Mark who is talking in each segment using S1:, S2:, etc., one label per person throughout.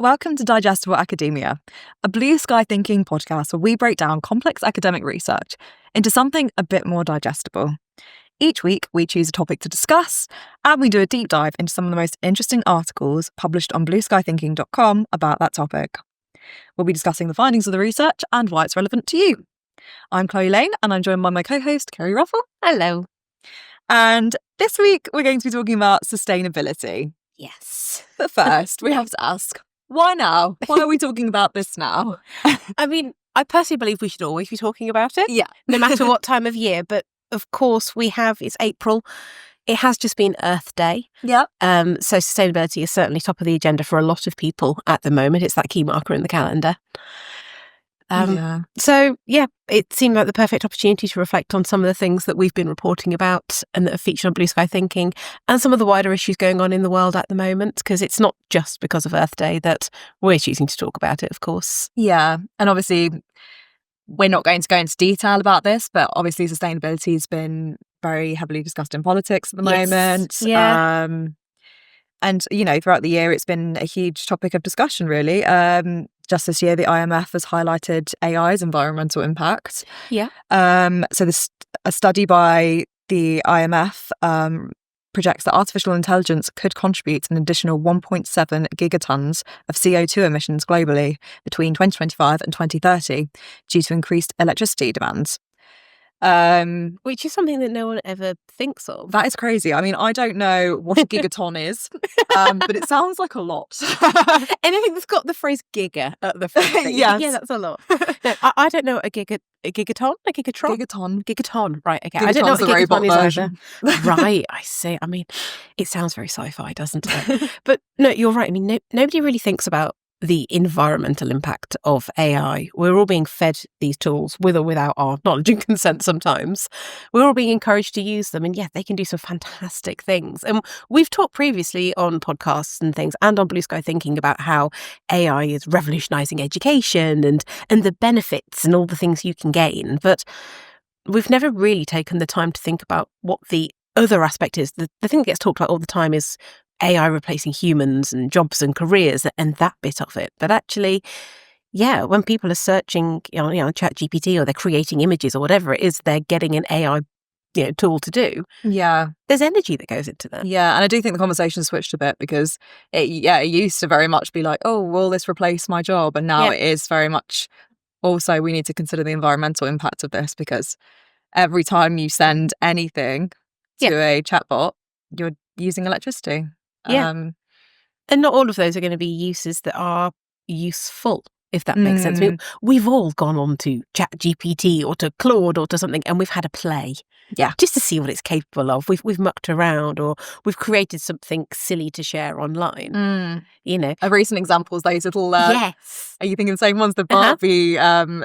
S1: Welcome to Digestible Academia, a BlueSky Thinking podcast where we break down complex academic research into something a bit more digestible. Each week, we choose a topic to discuss, and we do a deep dive into some of the most interesting articles published on BlueSkyThinking.com about that topic. We'll be discussing the findings of the research and why it's relevant to you. I'm Chloe Lane, and I'm joined by my co-host, Kerry Ruffle.
S2: Hello.
S1: And this week, we're going to be talking about sustainability.
S2: Yes.
S1: But first, we have to ask, why now? Why are we talking about this now?
S2: I mean, I personally believe we should always be talking about it.
S1: Yeah.
S2: No matter what time of year. But of course, it's April. It has just been Earth Day.
S1: Yeah.
S2: So sustainability is certainly top of the agenda for a lot of people at the moment. It's that key marker in the calendar. So, it seemed like the perfect opportunity to reflect on some of the things that we've been reporting about and that are featured on BlueSky Thinking and some of the wider issues going on in the world at the moment, because it's not just because of Earth Day that we're choosing to talk about it, of course.
S1: Yeah. And obviously, we're not going to go into detail about this, but obviously sustainability has been very heavily discussed in politics at the moment.
S2: Yeah.
S1: And, throughout the year, it's been a huge topic of discussion, really. Just this year, the IMF has highlighted AI's environmental impact.
S2: Yeah.
S1: So a study by the IMF projects that artificial intelligence could contribute an additional 1.7 gigatons of CO2 emissions globally between 2025 and 2030 due to increased electricity demands.
S2: Which is something that no one ever thinks of.
S1: That is crazy. I mean, I don't know what a gigaton is, but it sounds like a lot.
S2: Anything that's got the phrase giga at the front.
S1: Yes.
S2: Yeah, that's a lot. No, I don't know what a gigaton? A gigatron? Gigaton. Right, okay. I don't know what a gigaton is either. Right, I see. I mean, it sounds very sci-fi, doesn't it? But no, you're right. I mean, nobody really thinks about the environmental impact of AI. We're all being fed these tools with or without our knowledge and consent sometimes. We're all being encouraged to use them, and they can do some fantastic things. And we've talked previously on podcasts and things and on BlueSky Thinking about how AI is revolutionising education and the benefits and all the things you can gain. But we've never really taken the time to think about what the other aspect is. The thing that gets talked about all the time is AI replacing humans and jobs and careers and that bit of it. But actually, when people are searching on ChatGPT or they're creating images or whatever it is, they're getting an AI tool to do.
S1: Yeah.
S2: There's energy that goes into that.
S1: Yeah, and I do think the conversation switched a bit because it used to very much be like, oh, will this replace my job? And now it is very much also we need to consider the environmental impact of this, because every time you send anything to a chatbot, you're using electricity.
S2: Yeah. And not all of those are going to be uses that are useful, if that makes sense. I mean, we've all gone on to ChatGPT or to Claude or to something, and we've had a play.
S1: Yeah.
S2: Just to see what it's capable of. We've mucked around, or we've created something silly to share online.
S1: A recent example is those little
S2: yes.
S1: Are you thinking the same ones? The Barbie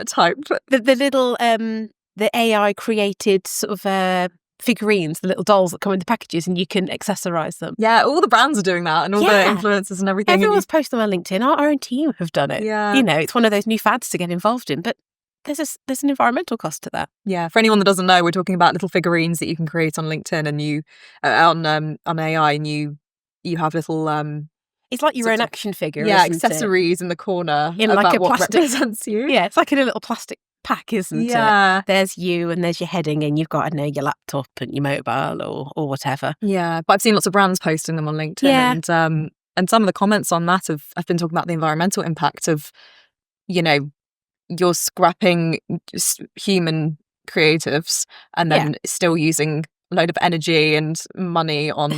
S1: type.
S2: The little the AI created sort of figurines, the little dolls that come in the packages, and you can accessorize them.
S1: Yeah, all the brands are doing that, and all the influencers and everything.
S2: Everyone's posting on LinkedIn. Our own team have done it.
S1: Yeah.
S2: It's one of those new fads to get involved in, but there's an environmental cost to that.
S1: Yeah, for anyone that doesn't know, we're talking about little figurines that you can create on LinkedIn, and you on AI, and you have little
S2: it's like your own action figure.
S1: Yeah, accessories in the corner
S2: in like a
S1: what
S2: plastic
S1: represents you.
S2: Yeah, it's like in a little plastic pack, isn't it? There's you, and there's your heading, and you've got, I don't know, your laptop and your mobile or whatever.
S1: Yeah, but I've seen lots of brands posting them on LinkedIn, and some of the comments on that have been talking about the environmental impact of, you're scrapping human creatives and then still using a load of energy and money on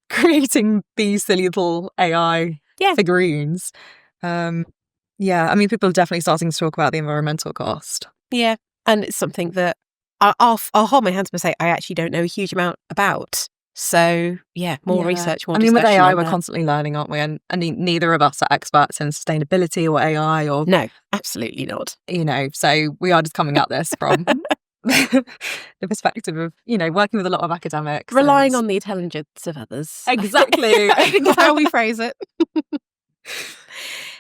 S1: creating these silly little AI figurines. I mean, people are definitely starting to talk about the environmental cost.
S2: Yeah, and it's something that I'll hold my hands up and say I actually don't know a huge amount about. So, more research, more discussion.
S1: With AI, we're constantly learning, aren't we? And neither of us are experts in sustainability or AI or...
S2: No, absolutely not.
S1: So we are just coming at this from the perspective of, working with a lot of academics.
S2: Relying on the intelligence of others.
S1: Exactly.
S2: I think that's how we phrase it.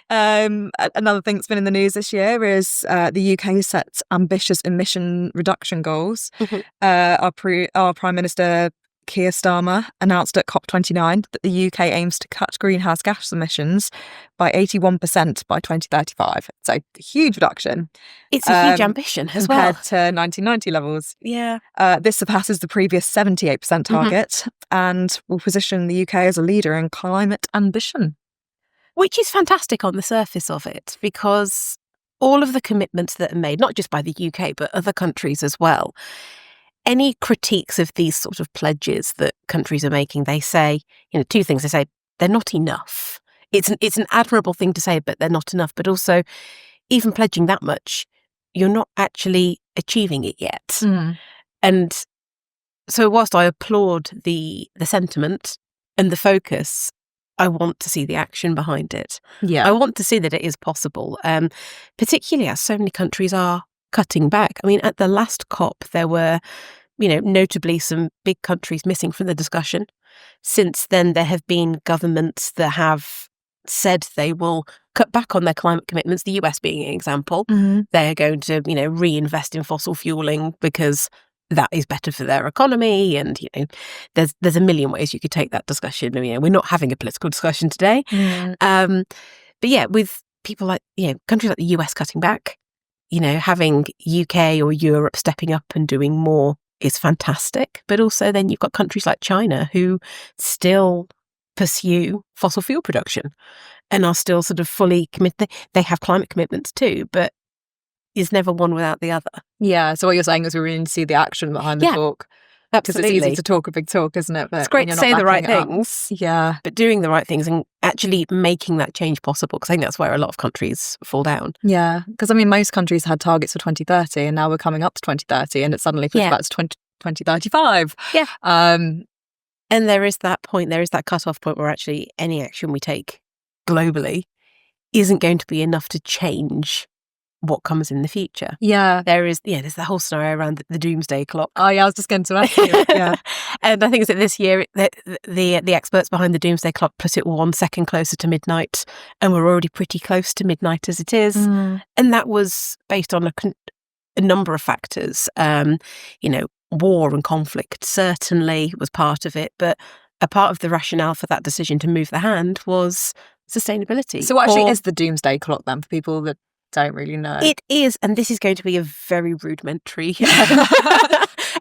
S1: Another thing that's been in the news this year is the UK sets ambitious emission reduction goals.
S2: Mm-hmm.
S1: Our Prime Minister Keir Starmer announced at COP29 that the UK aims to cut greenhouse gas emissions by 81% by 2035. So a huge reduction.
S2: It's a huge ambition as well.
S1: Compared to 1990 levels.
S2: Yeah.
S1: This surpasses the previous 78% target and will position the UK as a leader in climate ambition.
S2: Which is fantastic on the surface of it, because all of the commitments that are made, not just by the UK, but other countries as well, any critiques of these sort of pledges that countries are making, they say, two things. They say they're not enough. It's an admirable thing to say, but they're not enough. But also, even pledging that much, you're not actually achieving it yet. And so whilst I applaud the sentiment and the focus, I want to see the action behind it.
S1: Yeah.
S2: I want to see that it is possible, particularly as so many countries are cutting back. I mean, at the last COP, there were, notably some big countries missing from the discussion. Since then, there have been governments that have said they will cut back on their climate commitments, the US being an example. They're going to, reinvest in fossil fueling because that is better for their economy. And, there's a million ways you could take that discussion. We're not having a political discussion today. But yeah, with people like, countries like the US cutting back, having UK or Europe stepping up and doing more is fantastic. But also then you've got countries like China who still pursue fossil fuel production and are still sort of fully committed. They have climate commitments too, but is never one without the other.
S1: Yeah, so what you're saying is we really need to see the action behind the talk.
S2: Absolutely.
S1: Because it's easy to talk a big talk, isn't it? But
S2: it's great to say the right things.
S1: Yeah.
S2: But doing the right things and actually making that change possible, because I think that's where a lot of countries fall down.
S1: Yeah, because most countries had targets for 2030 and now we're coming up to 2030 and it's suddenly pushed back to 2035.
S2: Yeah. And there is that point, there is that cut-off point where actually any action we take globally isn't going to be enough to change what comes in the future.
S1: Yeah.
S2: There's the whole scenario around the doomsday clock.
S1: Oh yeah, I was just going to ask you. Yeah.
S2: And I think it's that this year the experts behind the doomsday clock put it 1 second closer to midnight, and we're already pretty close to midnight as it is. And that was based on a number of factors. War and conflict certainly was part of it, but a part of the rationale for that decision to move the hand was sustainability.
S1: So what actually is the doomsday clock then, for people that don't really know?
S2: It is, and this is going to be a very rudimentary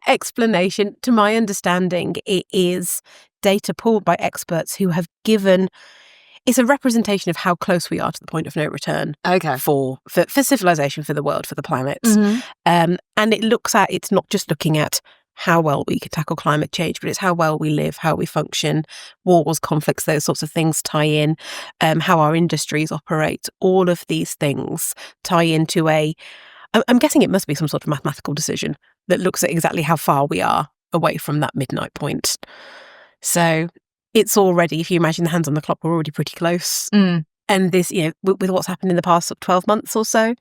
S2: explanation. To my understanding, it is data pulled by experts who have given... It's a representation of how close we are to the point of no return.
S1: Okay.
S2: For civilization, for the world, for the planet. And it's not just looking at how well we can tackle climate change, but it's how well we live, how we function, wars, conflicts, those sorts of things tie in, how our industries operate. All of these things tie into I'm guessing it must be some sort of mathematical decision that looks at exactly how far we are away from that midnight point. So it's already, if you imagine the hands on the clock, we're already pretty close. And this, with what's happened in the past 12 months or so,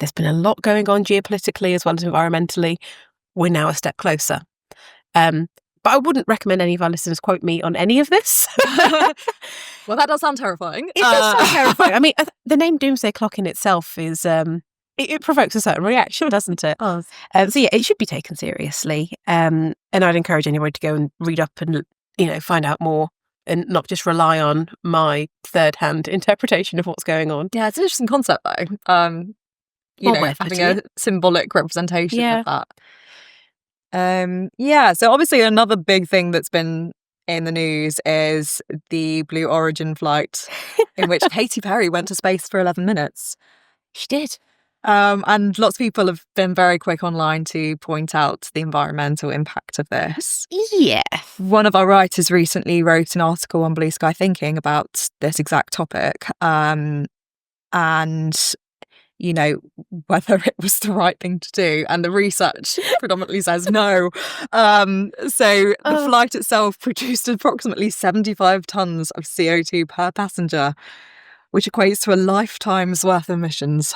S2: there's been a lot going on geopolitically as well as environmentally. We're now a step closer. But I wouldn't recommend any of our listeners quote me on any of this.
S1: Well, that does sound terrifying.
S2: It does sound terrifying. I mean, the name Doomsday Clock in itself is... It provokes a certain reaction, doesn't it?
S1: Oh.
S2: So yeah, it should be taken seriously. And I'd encourage anybody to go and read up and, find out more and not just rely on my third-hand interpretation of what's going on.
S1: Yeah, it's an interesting concept though. Having a symbolic representation of that. So obviously another big thing that's been in the news is the Blue Origin flight in which Katy Perry went to space for 11 minutes.
S2: She did.
S1: And lots of people have been very quick online to point out the environmental impact of this.
S2: Yeah.
S1: One of our writers recently wrote an article on BlueSky Thinking about this exact topic. And, whether it was the right thing to do. And the research predominantly says no. So the flight itself produced approximately 75 tons of CO2 per passenger, which equates to a lifetime's worth of emissions.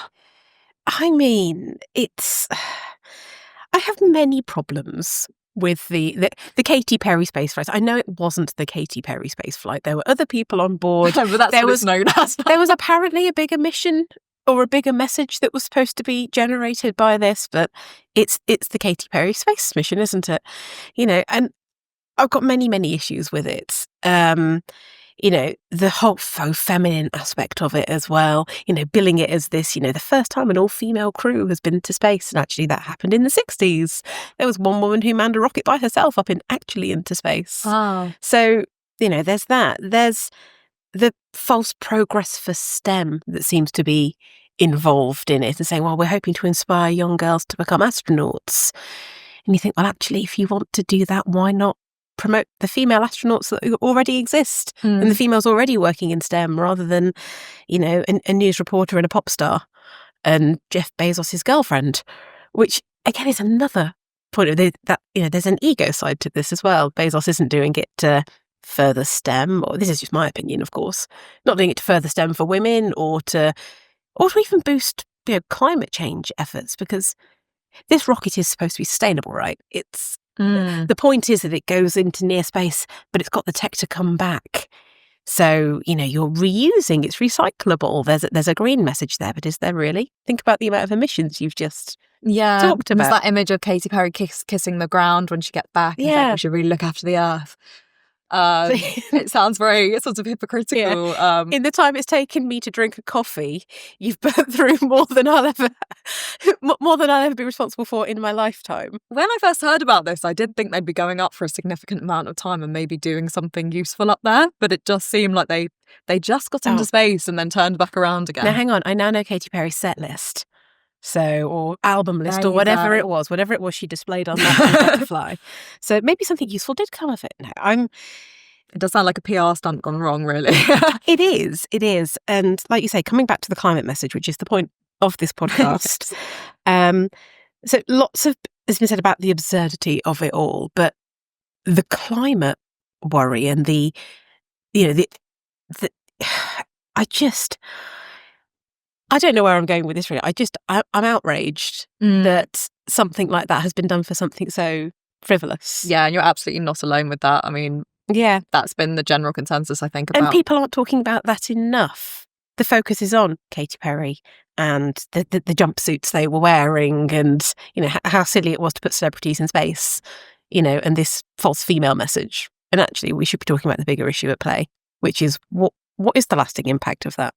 S2: I mean, I have many problems with the Katy Perry space flight. I know it wasn't the Katy Perry space flight. There were other people on board.
S1: But that's what it's known as.
S2: There was apparently a bigger mission or a bigger message that was supposed to be generated by this, but it's the Katy Perry space mission, isn't it? And I've got many issues with it. The whole faux feminine aspect of it as well, billing it as this, the first time an all-female crew has been to space. And actually that happened in the 60s. There was one woman who manned a rocket by herself into space.
S1: Wow.
S2: So, there's that. There's the false progress for STEM that seems to be involved in it and saying, well, we're hoping to inspire young girls to become astronauts. And you think, well, actually, if you want to do that, why not promote the female astronauts that already exist and the females already working in STEM rather than, a news reporter and a pop star and Jeff Bezos' girlfriend, which again is another point of that, there's an ego side to this as well. Bezos isn't doing it to further STEM, or this is just my opinion, of course, not doing it to further STEM for women or to even boost, climate change efforts, because this rocket is supposed to be sustainable, right? It's the point is that it goes into near space, but it's got the tech to come back. So, you're reusing, it's recyclable. There's a green message there, but is there really? Think about the amount of emissions you've just talked about.
S1: There's that image of Katy Perry kissing the ground when she gets back.
S2: Yeah.
S1: We should really look after the earth. It sounds very sort of hypocritical.
S2: Yeah. In the time it's taken me to drink a coffee, you've burnt through more than I'll ever be responsible for in my lifetime.
S1: When I first heard about this, I did think they'd be going up for a significant amount of time and maybe doing something useful up there, but it just seemed like they just got into space and then turned back around again.
S2: Now hang on, I now know Katy Perry's set list. Or album list, or whatever it was she displayed on that butterfly. So maybe something useful did come of it. No,
S1: it does sound like a PR stunt gone wrong, really.
S2: It is. And like you say, coming back to the climate message, which is the point of this podcast. So lots has been said about the absurdity of it all, but the climate worry and I don't know where I'm going with this, really. I'm outraged that something like that has been done for something so frivolous.
S1: Yeah, and you're absolutely not alone with that. I mean,
S2: yeah,
S1: that's been the general consensus, I think, about.
S2: And people aren't talking about that enough. The focus is on Katy Perry and the jumpsuits they were wearing and, how silly it was to put celebrities in space, and this false female message. And actually, we should be talking about the bigger issue at play, which is what is the lasting impact of that?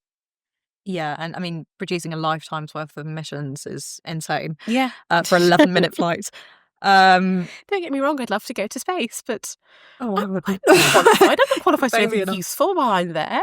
S1: Yeah, and I mean, producing a lifetime's worth of emissions is insane.
S2: Yeah.
S1: For 11-minute flights.
S2: Don't get me wrong, I'd love to go to space, but I'm not qualified to be useful while I'm there,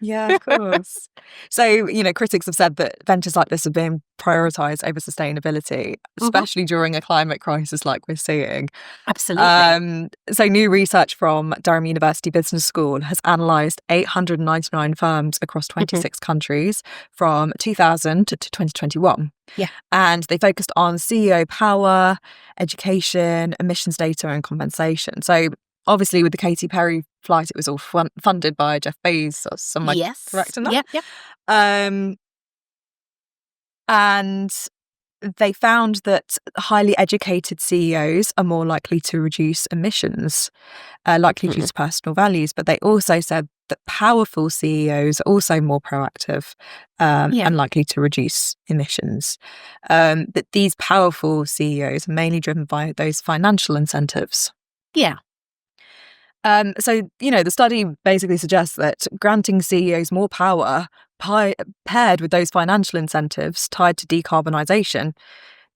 S1: Yeah, of course. So, critics have said that ventures like this are being prioritised over sustainability, especially during a climate crisis like we're seeing.
S2: Absolutely.
S1: So new research from Durham University Business School has analysed 899 firms across 26 countries from 2000 to 2021.
S2: Yeah.
S1: And they focused on CEO power, education, emissions data and compensation. So obviously with the Katy Perry flight, it was all funded by Jeff Bezos. Am I correct in that?
S2: Yeah.
S1: And they found that highly educated CEOs are more likely to reduce emissions, likely due to personal values. But they also said that powerful CEOs are also more proactive and likely to reduce emissions. But these powerful CEOs are mainly driven by those financial incentives.
S2: Yeah.
S1: So, the study basically suggests that granting CEOs more power paired with those financial incentives tied to decarbonisation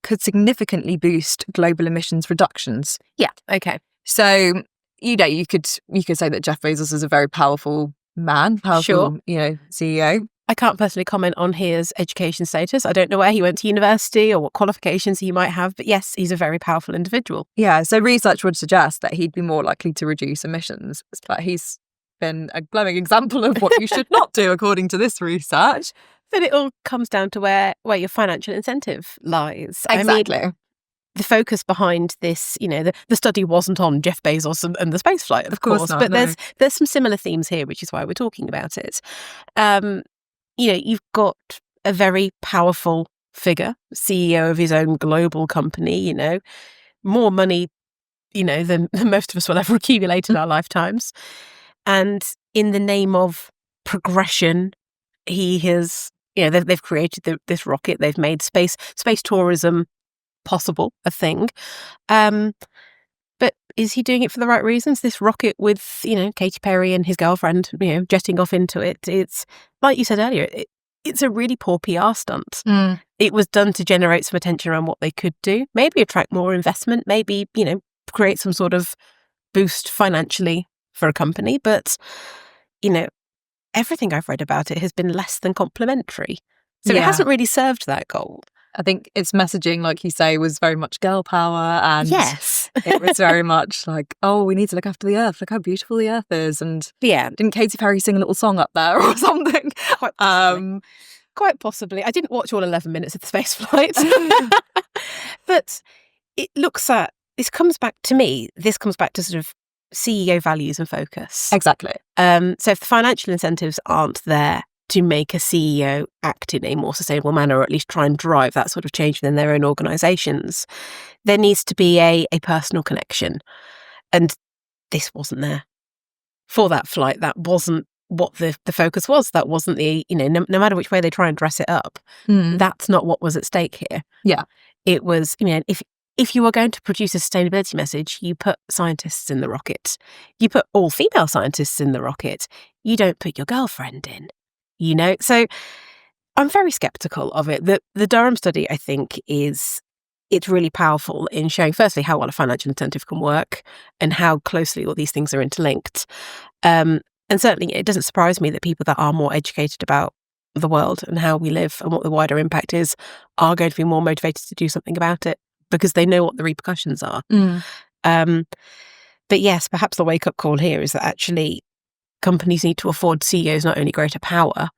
S1: could significantly boost global emissions reductions.
S2: Yeah, okay.
S1: So, you could say that Jeff Bezos is a very powerful man, CEO.
S2: I can't personally comment on his education status. I don't know where he went to university or what qualifications he might have, but yes, he's a very powerful individual.
S1: Yeah, so research would suggest that he'd be more likely to reduce emissions, but he's been a glowing example of what you should not do, according to this research.
S2: But it all comes down to where your financial incentive lies.
S1: Exactly.
S2: I mean, the focus behind this, the study wasn't on Jeff Bezos and the spaceflight, of course not, but there's some similar themes here, which is why we're talking about it. You've got a very powerful figure, CEO of his own global company, more money, than most of us will ever accumulate in our lifetimes. And in the name of progression, he has, they've created this rocket, they've made space tourism possible, a thing. But is he doing it for the right reasons? This rocket with, Katy Perry and his girlfriend, jetting off into it. It's, like you said earlier, it's a really poor PR stunt. It was done to generate some attention around what they could do, maybe attract more investment, maybe, create some sort of boost financially for a company. But, everything I've read about it has been less than complimentary. So it hasn't really served that goal.
S1: I think its messaging, like you say, was very much girl power, and
S2: yes,
S1: it was very much like, oh, we need to look after the earth. Look how beautiful the earth is. And didn't Katy Perry sing a little song up there or something?
S2: Quite possibly. I didn't watch all 11 minutes of the space flight, but it looks at this comes back to sort of CEO values and focus.
S1: Exactly.
S2: So if the financial incentives aren't there to make a CEO act in a more sustainable manner, or at least try and drive that sort of change within their own organisations, there needs to be a personal connection. And this wasn't there. For that flight, that wasn't what the focus was. That wasn't the, no matter which way they try and dress it up, that's not what was at stake here.
S1: Yeah.
S2: It was, if you are going to produce a sustainability message, you put scientists in the rocket. You put all female scientists in the rocket. You don't put your girlfriend in. So I'm very skeptical of it. The Durham study, I think, it's really powerful in showing, firstly, how well a financial incentive can work and how closely all these things are interlinked. And certainly it doesn't surprise me that people that are more educated about the world and how we live and what the wider impact is are going to be more motivated to do something about it because they know what the repercussions are. But yes, perhaps the wake-up call here is that actually companies need to afford CEOs not only greater power,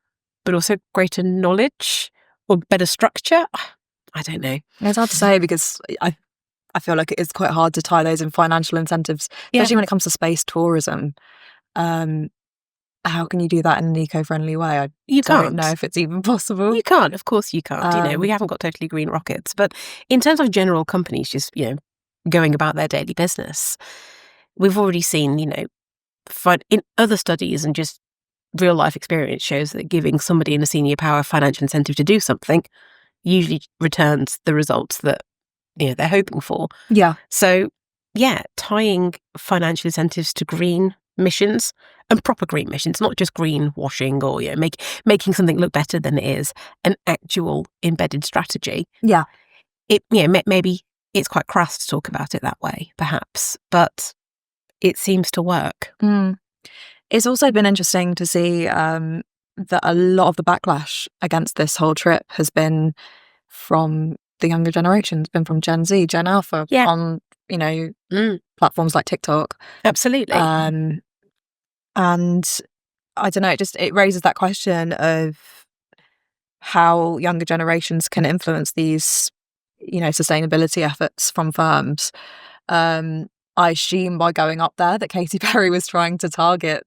S2: but also greater knowledge or better structure. I don't know.
S1: It's hard to say because I feel like it is quite hard to tie those in financial incentives, especially when it comes to space tourism. How can you do that in an eco-friendly way? I don't know if it's even possible.
S2: You can't. Of course you can't. We haven't got totally green rockets. But in terms of general companies just, going about their daily business, we've already seen, in other studies and just real life experience shows that giving somebody in a senior power financial incentive to do something usually returns the results that they're hoping for.
S1: Yeah.
S2: So tying financial incentives to green missions and proper green missions, not just greenwashing or making something look better than it is, an actual embedded strategy.
S1: Yeah.
S2: Maybe it's quite crass to talk about it that way, perhaps, but it seems to work.
S1: It's also been interesting to see that a lot of the backlash against this whole trip has been from the younger generation. It's been from Gen Z, Gen Alpha on, platforms like TikTok.
S2: Absolutely.
S1: And I don't know, it raises that question of how younger generations can influence these, sustainability efforts from firms. I assume by going up there that Katy Perry was trying to target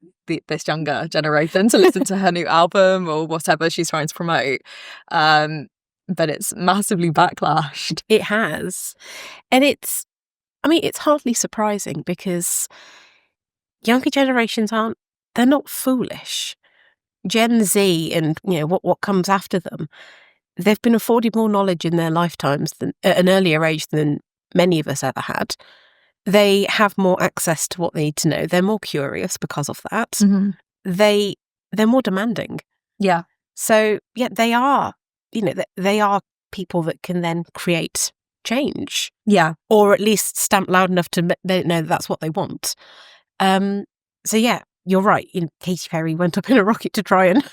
S1: this younger generation to listen to her new album or whatever she's trying to promote. But it's massively backlashed.
S2: It has. And it's hardly surprising because younger generations they're not foolish. Gen Z and, what comes after them, they've been afforded more knowledge in their lifetimes than at an earlier age than many of us ever had. They have more access to what they need to know. They're more curious because of that.
S1: Mm-hmm.
S2: They're more demanding.
S1: Yeah.
S2: So, they are, they are people that can then create change.
S1: Yeah.
S2: Or at least stamp loud enough to they know that's what they want. So, you're right. Katy Perry went up in a rocket to try and...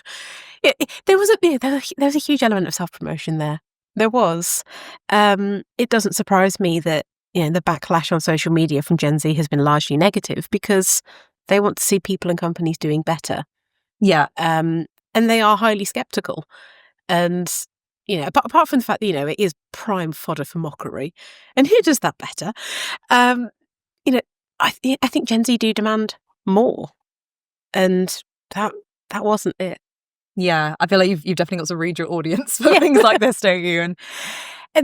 S2: there was a huge element of self-promotion there. There was. It doesn't surprise me that the backlash on social media from Gen Z has been largely negative because they want to see people and companies doing better.
S1: Yeah.
S2: And they are highly skeptical. And, apart from the fact that, it is prime fodder for mockery. And who does that better? I think Gen Z do demand more. And that wasn't it.
S1: Yeah. I feel like you've definitely got to read your audience for things like this, don't you?
S2: And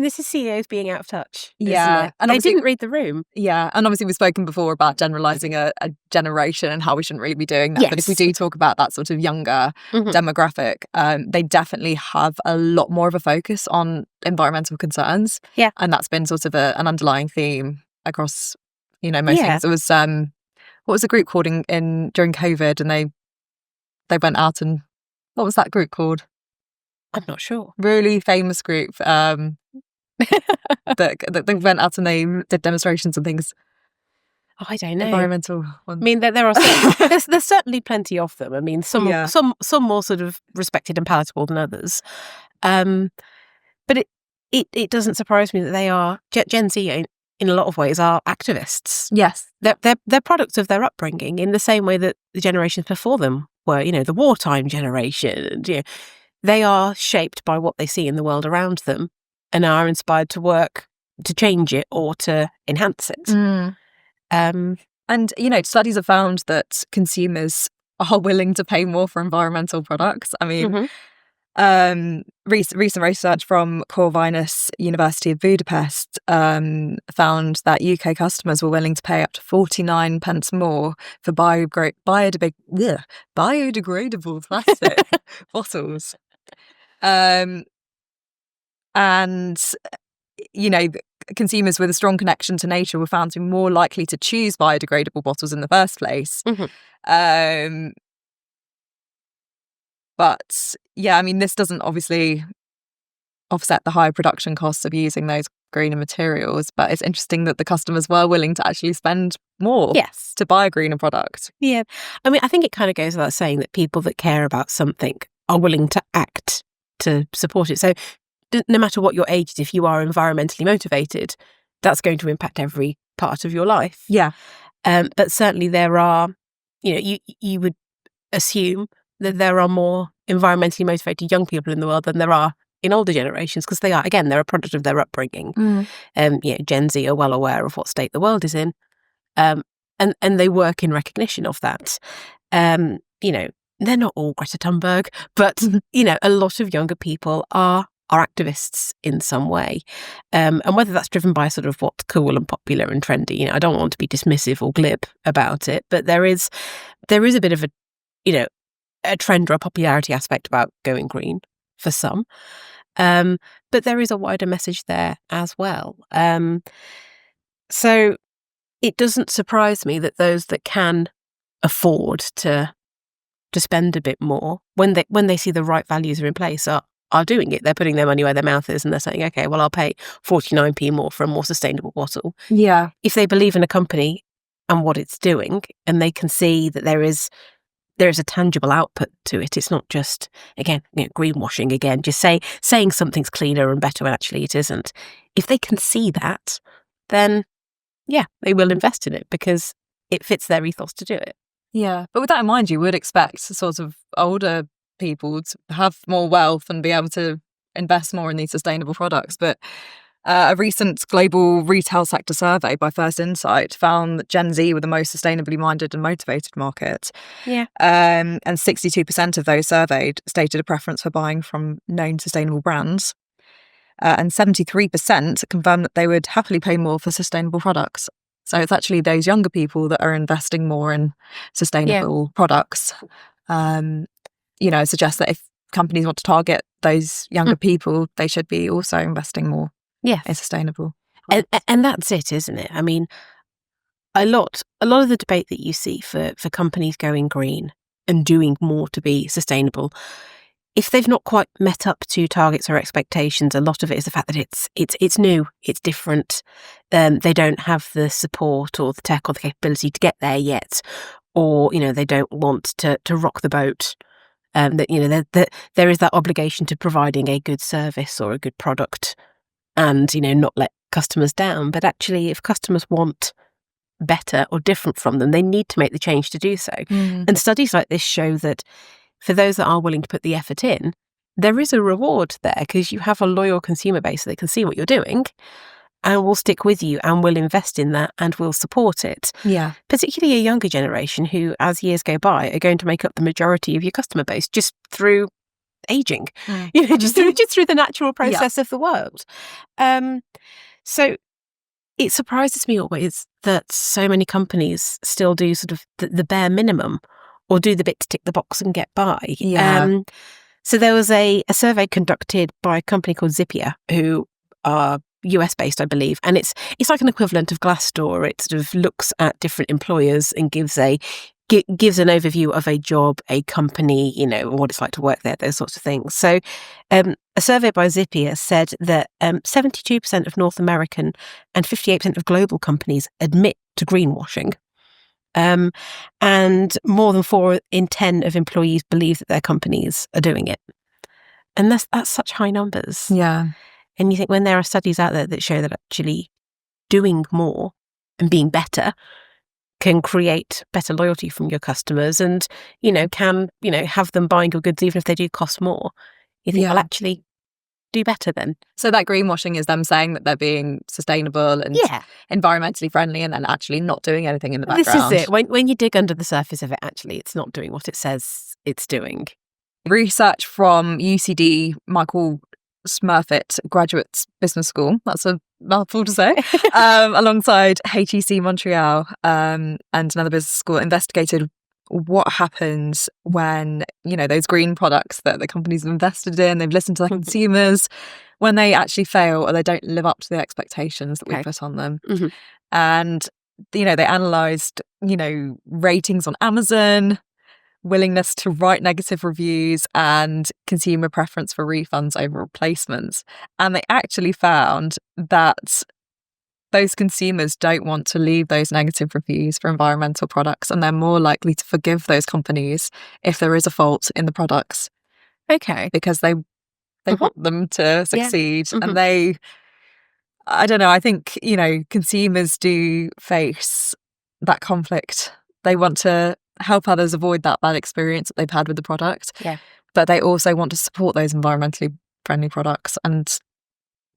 S2: this is CEOs being out of touch.
S1: Yeah.
S2: And they didn't read the room.
S1: Yeah. And obviously we've spoken before about generalising a generation and how we shouldn't really be doing that. Yes. But if we do talk about that sort of younger demographic, they definitely have a lot more of a focus on environmental concerns.
S2: Yeah.
S1: And that's been sort of an underlying theme across most things. It was what was the group called in during COVID, and they went out and what was that group called?
S2: I'm not sure.
S1: Really famous group that they went out and they did demonstrations and things.
S2: Oh, I don't know.
S1: Environmental ones.
S2: I mean, there are there's certainly plenty of them. I mean, some more sort of respected and palatable than others. But it doesn't surprise me that they are Gen Z in a lot of ways are activists.
S1: Yes,
S2: they're products of their upbringing in the same way that the generations before them were. The wartime generation. And, they are shaped by what they see in the world around them and are inspired to work to change it or to enhance it.
S1: And studies have found that consumers are willing to pay more for environmental products. I mean, recent research from Corvinus University of Budapest found that UK customers were willing to pay up to 49 pence more for biodegradable plastic bottles. Consumers with a strong connection to nature were found to be more likely to choose biodegradable bottles in the first place. But this doesn't obviously offset the higher production costs of using those greener materials, but it's interesting that the customers were willing to actually spend more to buy a greener product.
S2: Yeah. I mean, I think it kind of goes without saying that people that care about something are willing to act to support it. So no matter what your age is, if you are environmentally motivated, that's going to impact every part of your life.
S1: Yeah.
S2: But certainly there are, you would assume that there are more environmentally motivated young people in the world than there are in older generations, because they're a product of their upbringing. Gen Z are well aware of what state the world is in, and they work in recognition of that. They're not all Greta Thunberg, but a lot of younger people are activists in some way, and whether that's driven by sort of what's cool and popular and trendy. I don't want to be dismissive or glib about it, but there is a bit of a trend or a popularity aspect about going green for some, but there is a wider message there as well. So it doesn't surprise me that those that can afford to spend a bit more when they see the right values are in place are doing it. They're putting their money where their mouth is, and they're saying, okay, well, I'll pay 49p more for a more sustainable bottle.
S1: Yeah.
S2: If they believe in a company and what it's doing, and they can see that there is a tangible output to it. It's not just, again, greenwashing again, just saying something's cleaner and better when actually it isn't. If they can see that, then they will invest in it because it fits their ethos to do it.
S1: Yeah. But with that in mind, you would expect sort of older people to have more wealth and be able to invest more in these sustainable products. But a recent global retail sector survey by First Insight found that Gen Z were the most sustainably minded and motivated market.
S2: Yeah.
S1: And 62% of those surveyed stated a preference for buying from known sustainable brands. And 73% confirmed that they would happily pay more for sustainable products. So it's actually those younger people that are investing more in sustainable products. Suggests that if companies want to target those younger people, they should be also investing more in sustainable products.
S2: And that's it, isn't it? I mean, a lot of the debate that you see for companies going green and doing more to be sustainable, if they've not quite met up to targets or expectations, a lot of it is the fact that it's new, it's different. They don't have the support or the tech or the capability to get there yet, or they don't want to rock the boat. That there is that obligation to providing a good service or a good product, and not let customers down. But actually, if customers want better or different from them, they need to make the change to do so. And studies like this show that for those that are willing to put the effort in, there is a reward there because you have a loyal consumer base so they can see what you're doing and will stick with you and will invest in that and will support it.
S1: Yeah.
S2: Particularly a younger generation who, as years go by, are going to make up the majority of your customer base just through aging, just through the natural process of the world. So it surprises me always that so many companies still do sort of the bare minimum or do the bit to tick the box and get by. So there was a survey conducted by a company called Zapier, who are US based, I believe, and it's like an equivalent of Glassdoor. It sort of looks at different employers and gives an overview of a job, a company, what it's like to work there, those sorts of things. So a survey by Zapier said that 72% of North American and 58% of global companies admit to greenwashing. And more than 4 in 10 of employees believe that their companies are doing it. And that's such high numbers.
S1: Yeah.
S2: And you think when there are studies out there that show that actually doing more and being better can create better loyalty from your customers and, can have them buying your goods even if they do cost more. You think, well, actually do better then.
S1: So that greenwashing is them saying that they're being sustainable and environmentally friendly and then actually not doing anything in the background.
S2: This is it. When you dig under the surface of it, actually, it's not doing what it says it's doing.
S1: Research from UCD, Michael Smurfit Graduate Business School, that's a mouthful to say, alongside HEC Montreal and another business school, investigated what happens when, those green products that the companies have invested in, they've listened to their consumers, when they actually fail or they don't live up to the expectations that we put on them.
S2: Mm-hmm.
S1: And, they analysed, ratings on Amazon, willingness to write negative reviews and consumer preference for refunds over replacements. And they actually found that those consumers don't want to leave those negative reviews for environmental products, and they're more likely to forgive those companies if there is a fault in the products.
S2: Okay.
S1: Because they want them to succeed. And I don't know, I think, consumers do face that conflict. They want to help others avoid that bad experience that they've had with the product.
S2: Yeah.
S1: But they also want to support those environmentally friendly products. And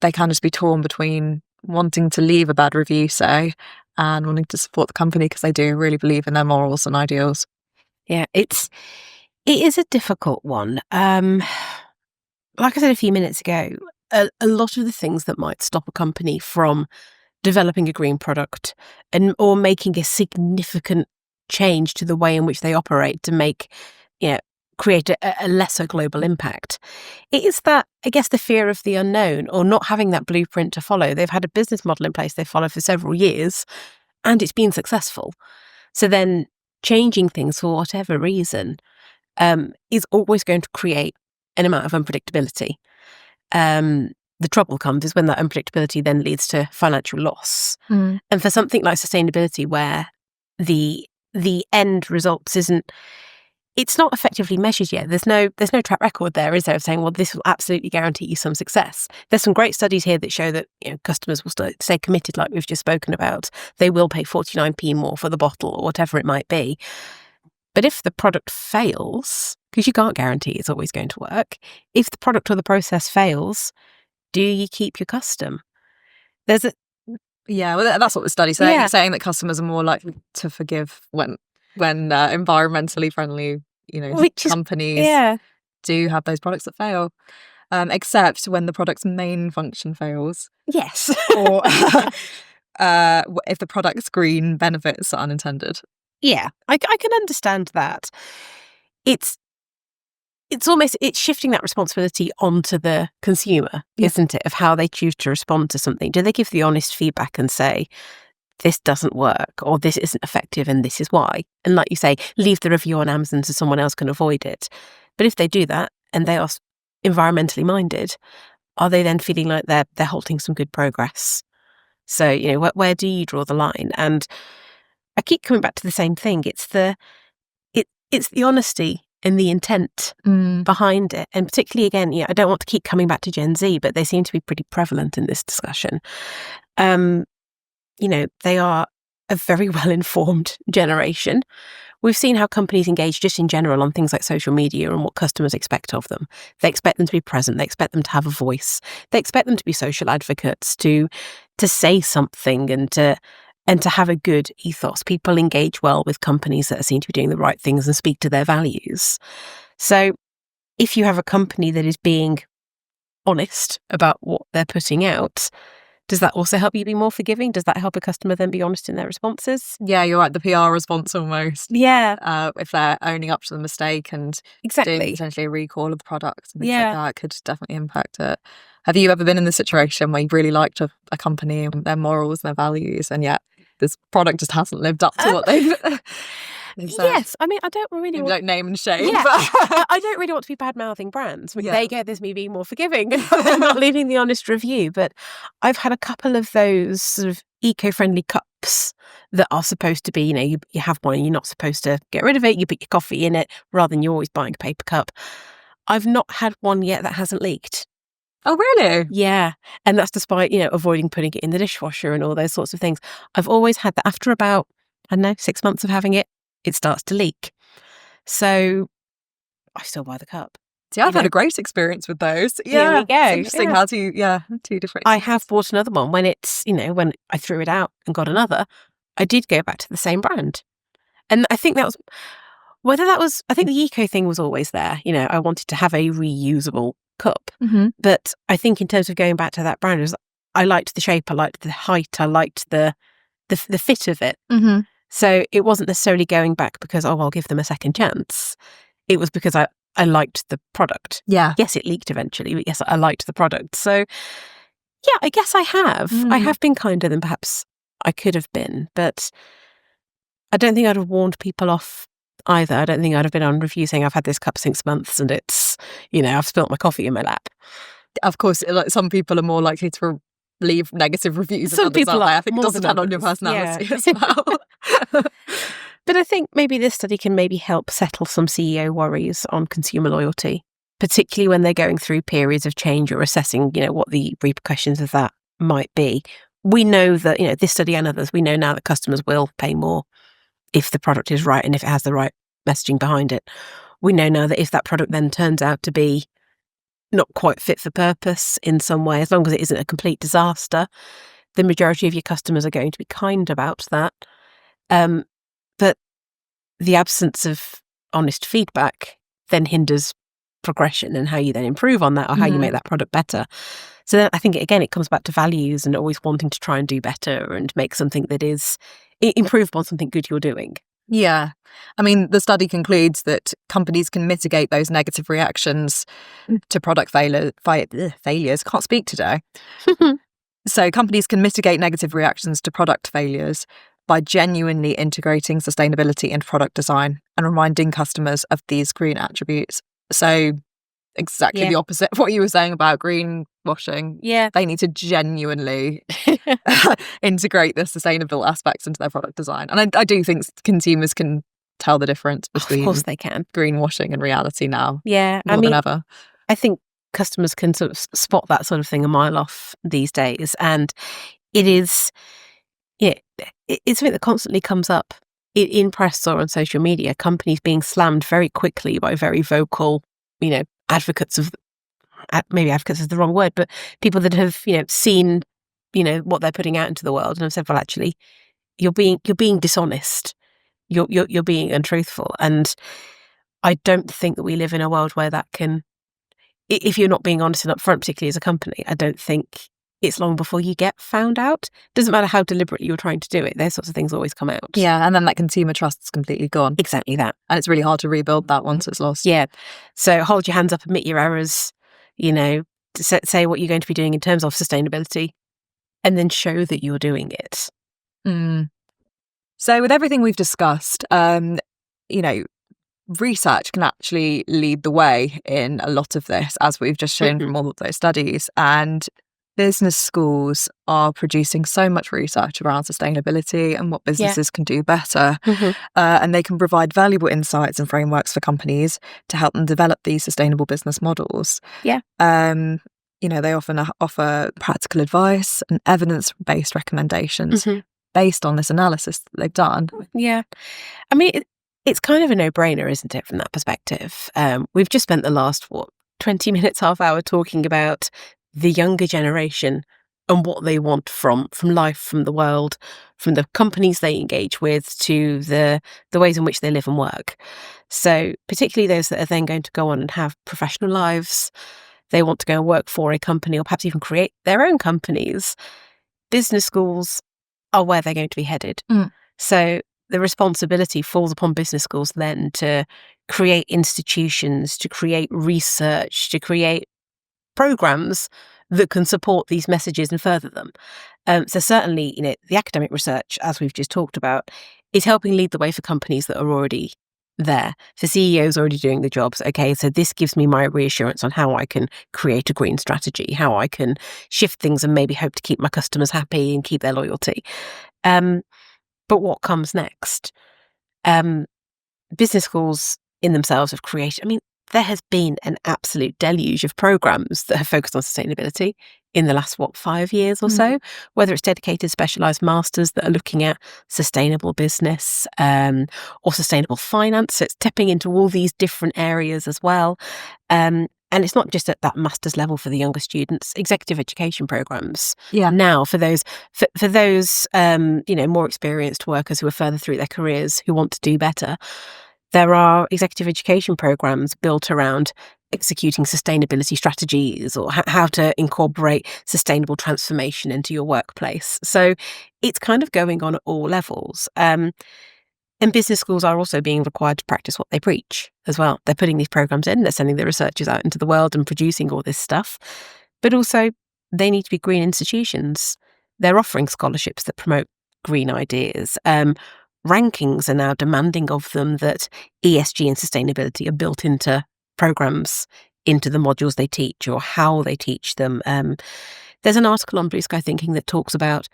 S1: they can just be torn between wanting to leave a bad review, say, and wanting to support the company because they do really believe in their morals and ideals.
S2: Yeah, it is a difficult one. Like I said a few minutes ago, a lot of the things that might stop a company from developing a green product or making a significant change to the way in which they operate to make, create a lesser global impact. It is that, I guess, the fear of the unknown or not having that blueprint to follow. They've had a business model in place they've followed for several years and it's been successful. So then changing things for whatever reason is always going to create an amount of unpredictability. The trouble comes is when that unpredictability then leads to financial loss. And for something like sustainability where the end results it's not effectively measured yet. There's no track record there, is there, of saying, well, this will absolutely guarantee you some success. There's some great studies here that show that customers will stay committed, like we've just spoken about. They will pay 49p more for the bottle or whatever it might be. But if the product fails, because you can't guarantee it's always going to work, if the product or the process fails, do you keep your custom? That's
S1: what the study's saying, saying that customers are more likely to forgive when environmentally friendly, companies do have those products that fail, except when the product's main function fails.
S2: Yes.
S1: Or if the product's green benefits are unintended.
S2: Yeah, I can understand that. It's shifting that responsibility onto the consumer, isn't it, of how they choose to respond to something. Do they give the honest feedback and say, this doesn't work or this isn't effective and this is why? And like you say, leave the review on Amazon so someone else can avoid it. But if they do that and they are environmentally minded, are they then feeling like they're halting some good progress? So, where do you draw the line? And I keep coming back to the same thing. It's the honesty and the intent behind it. And particularly, again, I don't want to keep coming back to Gen Z, but they seem to be pretty prevalent in this discussion. They are a very well-informed generation. We've seen how companies engage just in general on things like social media and what customers expect of them. They expect them to be present. They expect them to have a voice. They expect them to be social advocates, to say something and to have a good ethos. People engage well with companies that seem to be doing the right things and speak to their values. So if you have a company that is being honest about what they're putting out, does that also help you be more forgiving? Does that help a customer then be honest in their responses?
S1: Yeah, you're right. The PR response almost.
S2: Yeah.
S1: If they're owning up to the mistake and doing potentially a recall of the product and things like that, could definitely impact it. Have you ever been in the situation where you really liked a company and their morals and their values, and yet this product just hasn't lived up to what they've
S2: Yes, I mean, I don't really
S1: don't name and shame.
S2: Yeah,
S1: but
S2: I don't really want to be bad-mouthing brands.
S1: Yeah.
S2: There you go, there's me being more forgiving and not leaving the honest review. But I've had a couple of those sort of eco-friendly cups that are supposed to be, you have one and you're not supposed to get rid of it. You put your coffee in it rather than you always buying a paper cup. I've not had one yet that hasn't leaked.
S1: Oh, really?
S2: Yeah. And that's despite, avoiding putting it in the dishwasher and all those sorts of things. I've always had that. After about, 6 months of having it, it starts to leak. So I still buy the cup.
S1: See, I've had a great experience with those.
S2: Here we go.
S1: It's interesting how two different.
S2: I have bought another one when it's, when I threw it out and got another, I did go back to the same brand. And I think I think the eco thing was always there. I wanted to have a reusable cup.
S1: Mm-hmm.
S2: But I think in terms of going back to that brand, I liked the shape, I liked the height, I liked the fit of it.
S1: Mm-hmm.
S2: So it wasn't necessarily going back because, I'll give them a second chance. It was because I liked the product.
S1: Yeah.
S2: Yes, it leaked eventually, but yes, I liked the product. So, yeah, I guess I have. I have been kinder than perhaps I could have been, but I don't think I'd have warned people off either. I don't think I'd have been on review saying I've had this cup 6 months and it's, I've spilt my coffee in my lap.
S1: Of course, some people are more likely to leave negative reviews.
S2: Some people are.
S1: I think it does depend on your personality as well.
S2: But I think maybe this study can maybe help settle some CEO worries on consumer loyalty, particularly when they're going through periods of change or assessing, what the repercussions of that might be. We know that, this study and others, we know now that customers will pay more if the product is right and if it has the right messaging behind it. We know now that if that product then turns out to be not quite fit for purpose in some way, as long as it isn't a complete disaster, the majority of your customers are going to be kind about that. But the absence of honest feedback then hinders progression and how you then improve on that or how you make that product better. So then I think, again, it comes back to values and always wanting to try and do better and make something that is improve on something good you're doing.
S1: Yeah. I mean, the study concludes that companies can mitigate those negative reactions to product failures. Can't speak today. So companies can mitigate negative reactions to product failures by genuinely integrating sustainability into product design and reminding customers of these green attributes. So exactly the opposite of what you were saying about greenwashing.
S2: Yeah.
S1: They need to genuinely integrate the sustainable aspects into their product design. And I do think consumers can tell the difference between
S2: of course they can.
S1: greenwashing and reality now.
S2: Yeah.
S1: More than ever.
S2: I think customers can sort of spot that sort of thing a mile off these days. And it is, it's something that constantly comes up in press or on social media, companies being slammed very quickly by very vocal, advocates of, maybe advocates is the wrong word, but people that have, seen, what they're putting out into the world and have said, well, actually, you're being dishonest. You're being untruthful. And I don't think that we live in a world where that can, if you're not being honest and upfront, particularly as a company, I don't think it's long before you get found out. Doesn't matter how deliberately you're trying to do it. Those sorts of things always come out.
S1: Yeah, and then that consumer trust is completely gone.
S2: Exactly that.
S1: And it's really hard to rebuild that once it's lost.
S2: Yeah. So hold your hands up, admit your errors, say what you're going to be doing in terms of sustainability, and then show that you're doing it.
S1: So with everything we've discussed, research can actually lead the way in a lot of this, as we've just shown from all of those studies. And business schools are producing so much research around sustainability and what businesses can do better. And they can provide valuable insights and frameworks for companies to help them develop these sustainable business models.
S2: Yeah.
S1: They often offer practical advice and evidence-based recommendations based on this analysis that they've done.
S2: Yeah. I mean, it's kind of a no-brainer, isn't it, from that perspective? We've just spent the last, 20 minutes, half hour talking about the younger generation and what they want from life, from the world, from the companies they engage with, to the ways in which they live and work. So particularly those that are then going to go on and have professional lives, they want to go and work for a company or perhaps even create their own companies. Business schools are where they're going to be headed. So the responsibility falls upon business schools then to create institutions, to create research, to create programs that can support these messages and further them. So certainly, the academic research, as we've just talked about, is helping lead the way for companies that are already there, for CEOs already doing the jobs. Okay, so this gives me my reassurance on how I can create a green strategy, how I can shift things and maybe hope to keep my customers happy and keep their loyalty. But what comes next? Business schools in themselves have created, there has been an absolute deluge of programs that have focused on sustainability in the last, 5 years or so, whether it's dedicated specialized masters that are looking at sustainable business or sustainable finance. So it's tapping into all these different areas as well. And it's not just at that master's level for the younger students, executive education programs.
S1: Yeah.
S2: Now for those more experienced workers who are further through their careers who want to do better, there are executive education programs built around executing sustainability strategies or how to incorporate sustainable transformation into your workplace. So it's kind of going on at all levels. And business schools are also being required to practice what they preach as well. They're putting these programs in, they're sending their researchers out into the world and producing all this stuff. But also, they need to be green institutions. They're offering scholarships that promote green ideas. Rankings are now demanding of them that ESG and sustainability are built into programs, into the modules they teach or how they teach them. There's an article on BlueSky Thinking that talks about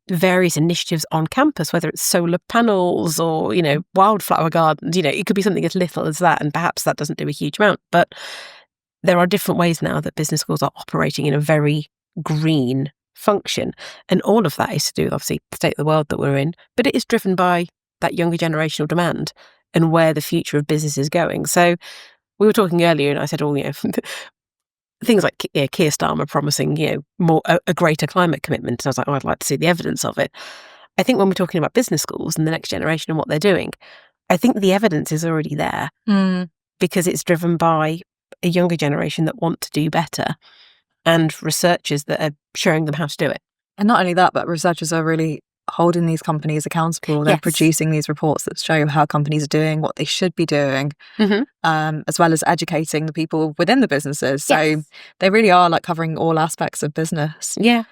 S2: various initiatives on campus, whether it's solar panels or, wildflower gardens. It could be something as little as that, and perhaps that doesn't do a huge amount. But there are different ways now that business schools are operating in a very green function. And all of that is to do with, obviously, the state of the world that we're in. But it is driven by that younger generational demand and where the future of business is going. So we were talking earlier and I said, things like Keir Starmer promising, more a greater climate commitment. And I was like, I'd like to see the evidence of it. I think when we're talking about business schools and the next generation and what they're doing, I think the evidence is already there because it's driven by a younger generation that want to do better and researchers that are showing them how to do it.
S1: And not only that, but researchers are really holding these companies accountable. They're producing these reports that show how companies are doing what they should be doing, as well as educating the people within the businesses. So they really are covering all aspects of business.
S2: Yeah.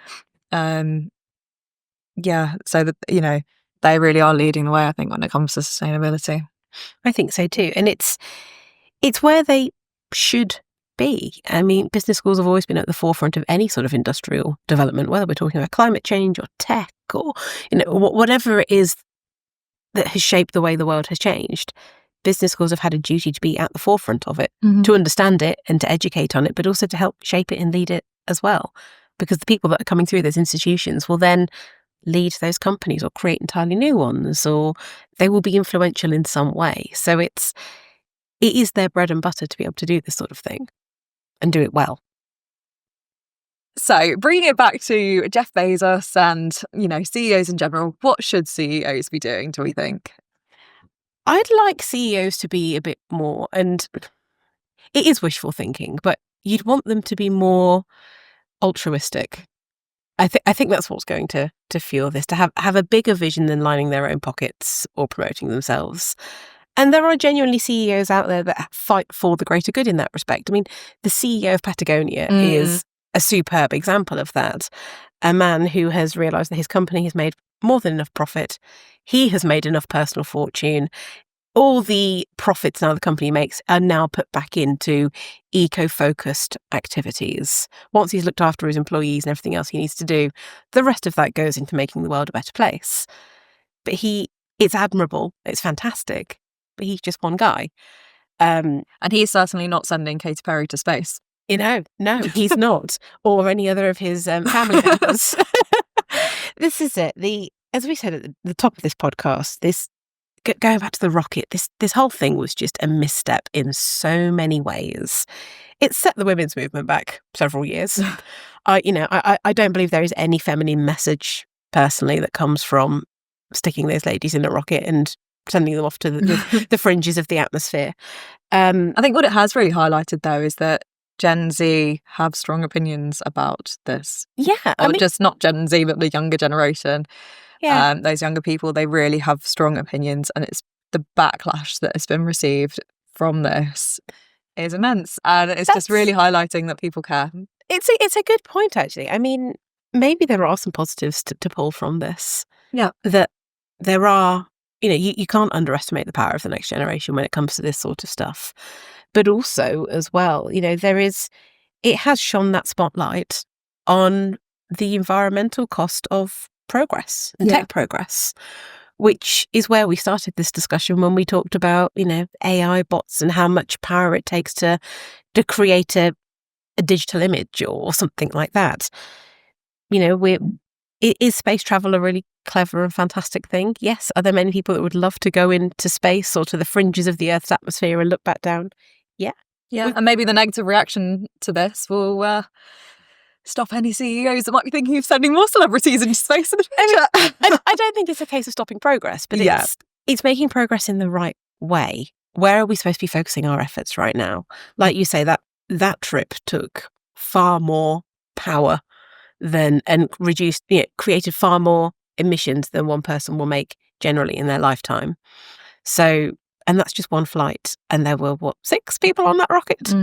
S1: So that, they really are leading the way, I think, when it comes to sustainability.
S2: I think so too. And it's where they should be. Business schools have always been at the forefront of any sort of industrial development, whether we're talking about climate change or tech or, whatever it is that has shaped the way the world has changed. Business schools have had a duty to be at the forefront of it, to understand it and to educate on it, but also to help shape it and lead it as well. Because the people that are coming through those institutions will then lead those companies or create entirely new ones, or they will be influential in some way. So it is their bread and butter to be able to do this sort of thing and do it well.
S1: So bringing it back to Jeff Bezos and, CEOs in general, what should CEOs be doing, do we think?
S2: I'd like CEOs to be a bit more, and it is wishful thinking, but you'd want them to be more altruistic. I think that's what's going to fuel this, to have a bigger vision than lining their own pockets or promoting themselves. And there are genuinely CEOs out there that fight for the greater good in that respect. The CEO of Patagonia is a superb example of that. A man who has realised that his company has made more than enough profit. He has made enough personal fortune. All the profits now the company makes are now put back into eco-focused activities. Once he's looked after his employees and everything else he needs to do, the rest of that goes into making the world a better place. But it's admirable. It's fantastic. But he's just one guy.
S1: And he's certainly not sending Katy Perry to space.
S2: No, he's not. Or any other of his family members. This is it. As we said at the top of this podcast, going back to the rocket, this whole thing was just a misstep in so many ways. It set the women's movement back several years. I don't believe there is any feminine message personally that comes from sticking those ladies in a rocket and sending them off to the fringes of the atmosphere.
S1: I think what it has really highlighted, though, is that Gen Z have strong opinions about this.
S2: Yeah.
S1: Just not Gen Z, but the younger generation.
S2: Yeah.
S1: Those younger people, they really have strong opinions, and it's the backlash that has been received from this is immense. And it's just really highlighting that people care.
S2: It's a good point, actually. I mean, maybe there are some positives to pull from this.
S1: Yeah.
S2: That there are, you can't underestimate the power of the next generation when it comes to this sort of stuff. But also, as well, it has shone that spotlight on the environmental cost of progress and tech progress, which is where we started this discussion when we talked about, AI bots and how much power it takes to create a digital image or something like that. Is space travel a really clever and fantastic thing? Yes. Are there many people that would love to go into space or to the fringes of the Earth's atmosphere and look back down? Yeah.
S1: Yeah. And maybe the negative reaction to this will stop any CEOs that might be thinking of sending more celebrities into space in the future.
S2: I don't think it's a case of stopping progress, but it's making progress in the right way. Where are we supposed to be focusing our efforts right now? Like you say, that trip took far more power and created far more emissions than one person will make generally in their lifetime. So, and that's just one flight, and there were 6 people on that rocket.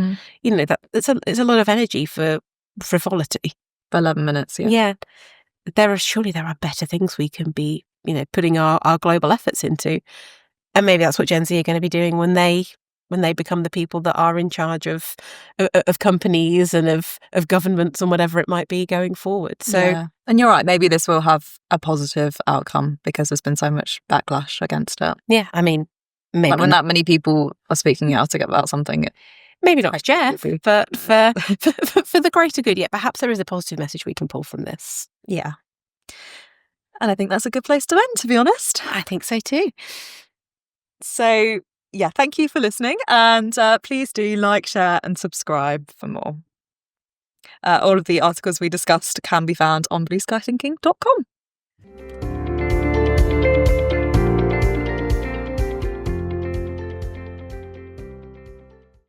S2: It's a lot of energy for frivolity.
S1: For 11 minutes, yeah.
S2: Yeah. Surely there are better things we can be, putting our global efforts into. And maybe that's what Gen Z are going to be doing when they become the people that are in charge of companies and of governments and whatever it might be going forward. So,
S1: yeah. And you're right, maybe this will have a positive outcome because there's been so much backlash against it.
S2: Yeah, I mean, maybe
S1: like when that many people are speaking out about something.
S2: Maybe not Jeff, but for the greater good. Yeah, perhaps there is a positive message we can pull from this.
S1: Yeah. And I think that's a good place to end, to be honest.
S2: I think so too.
S1: So, yeah, thank you for listening. And please do like, share and subscribe for more. All of the articles we discussed can be found on BlueSkyThinking.com.